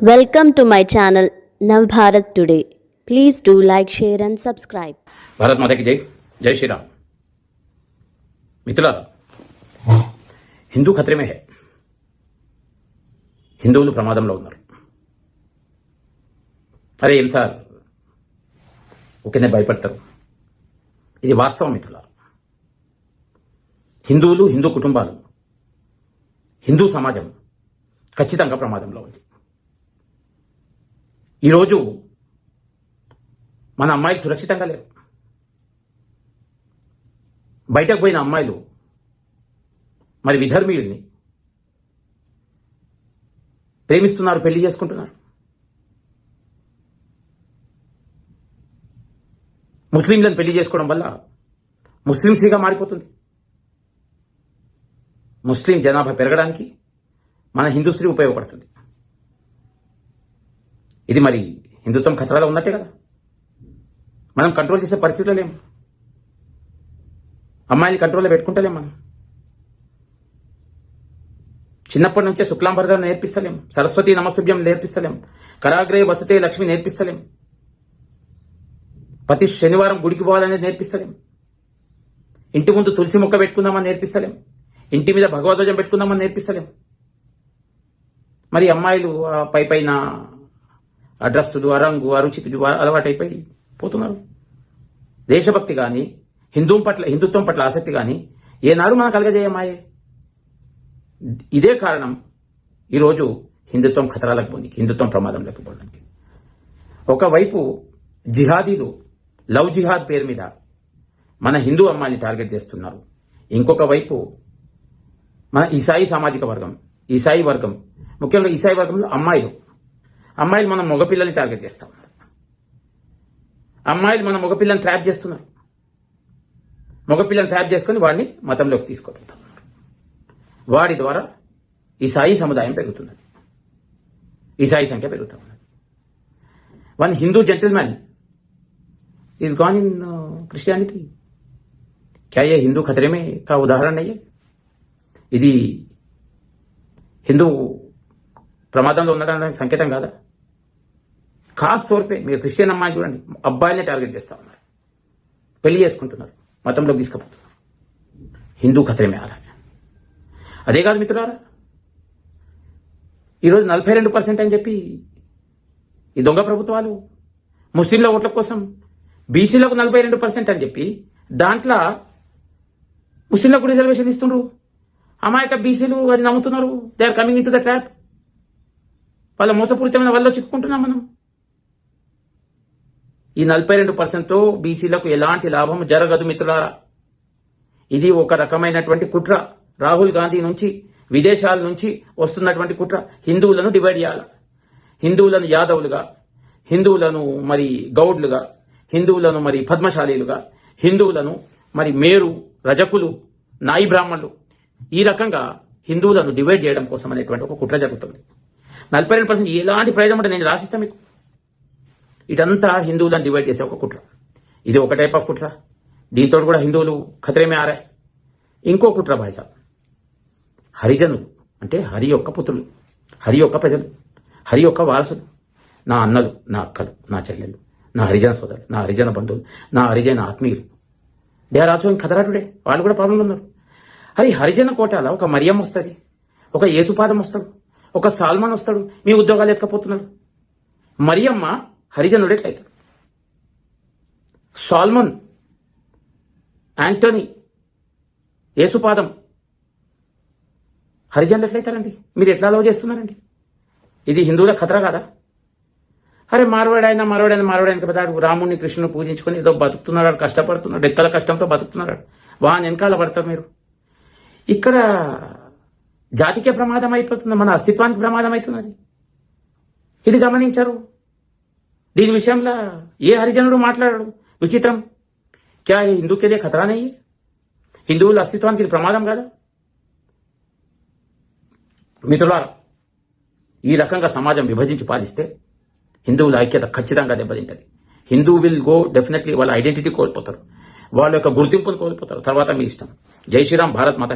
Welcome to my channel Navbharat Today. Please do like, share and subscribe. Bharat माता की जय. जय श्री राम. మిత్రులారా, హిందూ ఖతరే మే హై. హిందువులు ప్రమాదంలో ఉన్నారు. అరే ఏం సార్ ఓకేనే భయపడతారు. ఇది వాస్తవం మిత్రులారా. హిందువులు, హిందూ కుటుంబాలు, హిందూ సమాజం ఖచ్చితంగా ప్రమాదంలో ఉంది. ఈరోజు మన అమ్మాయిలు సురక్షితంగా లేరు. బయటకు పోయిన అమ్మాయిలు మరి విధర్మీయుల్ని ప్రేమిస్తున్నారు, పెళ్లి చేసుకుంటున్నారు. ముస్లింలను పెళ్లి చేసుకోవడం వల్ల ముస్లిం స్త్రీగా మారిపోతుంది. ముస్లిం జనాభా పెరగడానికి మన హిందూ స్త్రీ ఉపయోగపడుతుంది. ఇది మరి హిందుత్వం ఖతరాలో ఉన్నట్టే కదా. మనం కంట్రోల్ చేసే పరిస్థితిలో లేము. అమ్మాయిని కంట్రోల్లో పెట్టుకుంటలేం. మనం చిన్నప్పటి నుంచే శుక్లాంబరధరం నేర్పిస్తలేం, సరస్వతి నమస్తుభ్యం నేర్పిస్తలేం, కరాగ్రే వసతే లక్ష్మి నేర్పిస్తలేం, ప్రతి శనివారం గుడికి పోవాలనేది నేర్పిస్తలేం, ఇంటి ముందు తులసి మొక్క పెట్టుకుందామని నేర్పిస్తలేం, ఇంటి మీద భగవధ్వజం పెట్టుకుందామని నేర్పిస్తలేం. మరి అమ్మాయిలు పైన అడ్రస్సులు, అరంగు, అరుచితులు అలవాటైపోయి పోతున్నారు. దేశభక్తి కానీ హిందుత్వం పట్ల ఆసక్తి కానీ ఏనాడు మనం కలగజేయమాయే. ఇదే కారణం ఈరోజు హిందుత్వం ఖతరాలకు పోయి, హిందుత్వం ప్రమాదంలోకి పోవడానికి. ఒకవైపు జిహాదీలు లవ్ జిహాద్ పేరు మీద మన హిందూ అమ్మాయిని టార్గెట్ చేస్తున్నారు. ఇంకొక వైపు మన ఈసాయి సామాజిక వర్గం, ఈసాయి వర్గం, ముఖ్యంగా ఈసాయి వర్గంలో అమ్మాయిలు మన మగపిల్లల్ని టార్గెట్ చేస్తా ఉన్నారు. అమ్మాయిలు మన మగపిల్లని ట్రాప్ చేస్తున్నారు. మగపిల్లని ట్రాప్ చేసుకుని వాడిని మతంలోకి తీసుకుపోతున్నారు. వాడి ద్వారా ఈసాయి సముదాయం పెరుగుతున్నది, ఈసాయి సంఖ్య పెరుగుతూ ఉన్నది. One Hindu gentleman is gone in Christianity. క్యా ये हिंदू खतरे में का उदाहरण नहीं है? ఇది హిందూ ప్రమాదంలో ఉండడానికి సంకేతం కాదా? ఖాస్ తోర్పే మీరు క్రిస్టియన్ అమ్మాయి చూడండి, అబ్బాయిలనే టార్గెట్ చేస్తా ఉన్నారు, పెళ్లి చేసుకుంటున్నారు, మతంలోకి తీసుకుపోతున్నారు. హిందూ ఖతరే మే అలాగే. అదే కాదు మిత్రులారా, ఈరోజు 42% అని చెప్పి ఈ దొంగ ప్రభుత్వాలు ముస్లింల ఓట్ల కోసం బీసీలకు 42% అని చెప్పి దాంట్లో ముస్లింలకు రిజర్వేషన్ ఇస్తున్నారు. అమాయక బీసీలు అది నమ్ముతున్నారు. They are coming into the trap. వాళ్ళ మోసపూరితమైన వల్ల చిక్కుకుంటున్నాం మనం. ఈ 42%తో బీసీలకు ఎలాంటి లాభం జరగదు మిత్రులారా. ఇది ఒక రకమైనటువంటి కుట్ర. రాహుల్ గాంధీ నుంచి, విదేశాల నుంచి వస్తున్నటువంటి కుట్ర. హిందువులను డివైడ్ చేయాలి. హిందువులను యాదవులుగా, హిందువులను మరి గౌడ్లుగా, హిందువులను మరి పద్మశాలీలుగా, హిందువులను మరి మేరు, రజకులు, నాయి బ్రాహ్మణులు, ఈ రకంగా హిందువులను డివైడ్ చేయడం కోసం అనేటువంటి ఒక కుట్ర జరుగుతుంది. 42% ఎలాంటి ప్రయోజనం అంటే నేను రాసిస్తాను మీకు. ఇటంతా హిందువులను డివైడ్ చేసే ఒక కుట్ర. ఇది ఒక టైప్ ఆఫ్ కుట్ర. దీంతో కూడా హిందువులు ఖతరే మే ఆరాయి. ఇంకో కుట్ర భాయిసాబ్, హరిజనులు అంటే హరి యొక్క పుత్రులు, హరి యొక్క ప్రజలు, హరి యొక్క వారసులు, నా అన్నలు, నా అక్కలు, నా చెల్లెళ్ళు, నా హరిజన సోదరులు, నా హరిజన బంధువులు, నా హరిజన ఆత్మీయులు, దే ఆర్ ఆల్సో ఇన్ ఖతరా టుడే. వాళ్ళు కూడా ప్రాబ్లంలో ఉన్నారు. హరిజన కోటాల ఒక మరియం వస్తుంది, ఒక యేసుపాదం వస్తాడు, ఒక సాల్మాన్ వస్తాడు. మీ ఉద్యోగాలు ఎత్తుకపోతున్నాడు. మరియమ్మ హరిజనుడు ఎట్లయితాడు? సాల్మన్, యాంటోనీ, యేసుపాదం హరిజనులు ఎట్లయితారండి? మీరు ఎట్లా అలవ్ చేస్తున్నారండి? ఇది హిందువుల ఖతరా కాదా? అరే మారవాడైన కదా రాముడిని, కృష్ణుని పూజించుకొని ఏదో బతుకుతున్నాడు, కష్టపడుతున్నాడు, ఎక్కల కష్టంతో బతుకుతున్నాడు. వాని వెనకాల పడతారు మీరు. ఇక్కడ జాతికే ప్రమాదం అయిపోతుంది, మన అస్తిత్వానికి ప్రమాదం అవుతున్నది. ఇది గమనించరు. దీని విషయంలో ఏ హరిజనుడు మాట్లాడాడు? విచిత్రం. క్యా హిందూకే లియే ఖతరా నహీ? హిందువుల అస్తిత్వానికి ఇది ప్రమాదం కాదా? మిత్రులారా, ఈ రకంగా సమాజం విభజించి పాలిస్తే హిందువుల ఐక్యత ఖచ్చితంగా దెబ్బతింటది. హిందూ విల్ గో డెఫినెట్లీ వాళ్ళ ఐడెంటిటీ కోల్పోతారు, వాళ్ళ యొక్క గుర్తింపును కోల్పోతారు. తర్వాత మీ ఇష్టం. జై శ్రీరామ్. భారత్ మాత.